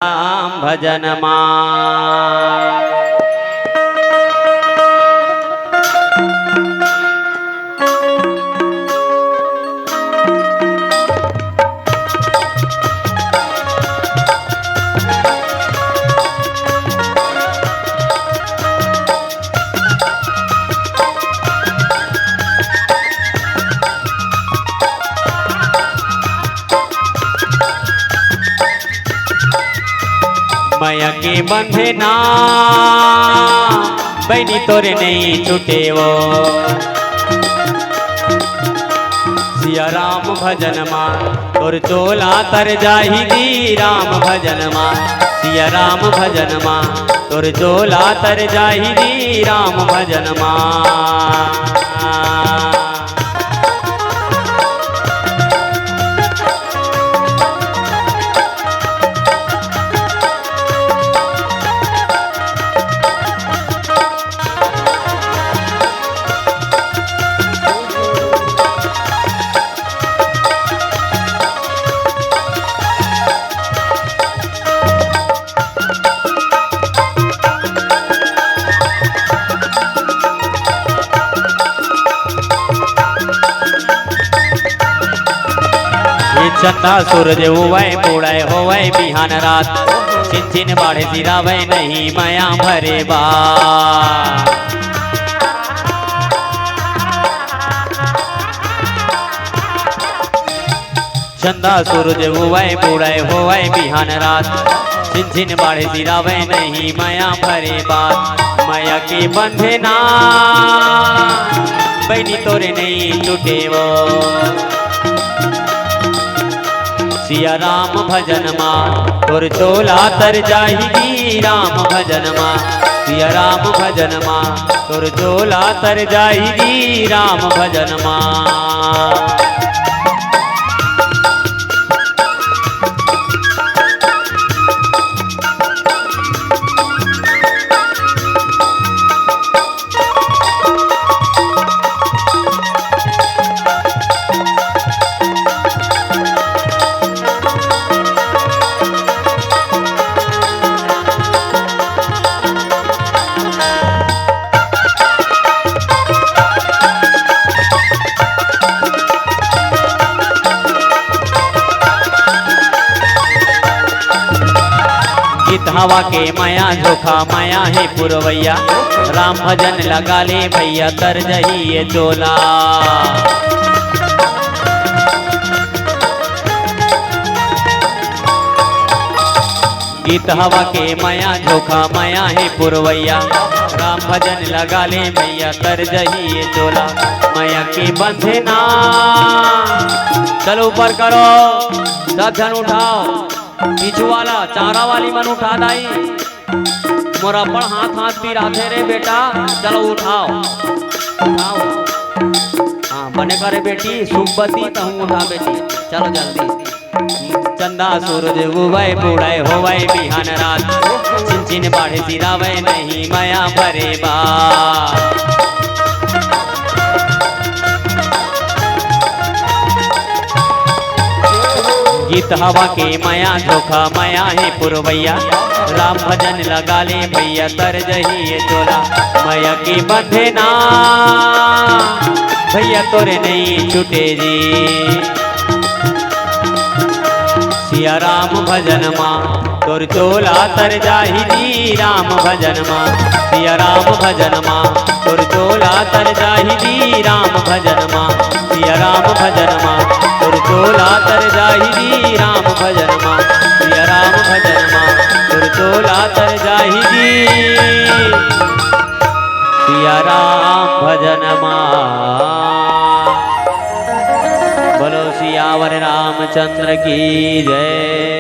राम भजन मा। माया के बंधे ना बनी तोरे नहीं छूटे वो। सिया राम भजन मा तोर चोला तर जाही राम भजन मा। सिया राम भजन मा तोर चोला तर जाही राम भजन मा। चंदा सूरज हुए पूड़े होवे बिहान रात। चिन चिन बाढ़े सिरावे नहीं माया भरे बा। चंदा सूरज हुए पूड़े होवे बिहान रात। चिन चिन बाढ़े सिरावे नहीं माया भरे बात। माया के बंधे ना बनी तोरे नहीं टूटे वो। सिया राम भजन मा तोर चोला तर जाही राम भजन मा। सिया राम भजन मा तोर चोला तर जाही राम भजन मा। हवा के माया झोखा माया है पुरवैया। राम भजन लगा ले भैया तर जही ये चोला। गीत हवा के माया झोखा माया है पुरवैया। राम भजन लगा ले भैया तर जही ये चोला। माया के बंधे ना चलो ऊपर करो सब जन उठाओ। पीछू वाला चारा वाली मन उठा दाई। मोरा पर हाथ हाथ भी राधे रे बेटा चलो उठाओ उठाओ। हाँ बने करे बेटी सुबती तो हूँ उठा बेटी चलो जल्दी। चंदा सूरज उवे बूढ़े होवे बिहान रात। चिन चिन बाढ़े सिरावे नहीं माया भरे बा। गीत हवा के माया झोखा माया है पुरवैया। राम भजन लगा ले भैया तर जही ये चोला। माया के बंधे ना भैया तोरे नहीं छूटे जी। सिया राम भजन मा तोर चोला तर जाही राम भजन मा। सिया राम भजन मा तोर चोला तर जाही राम भजन मा। सिया राम भजन मा तोर चोला तर जाही राम भजन मा। सिया राम भजन मा तोर चोला तर जाही सिया राम भजन मा। बोलो सियावर रामचंद्र की जय।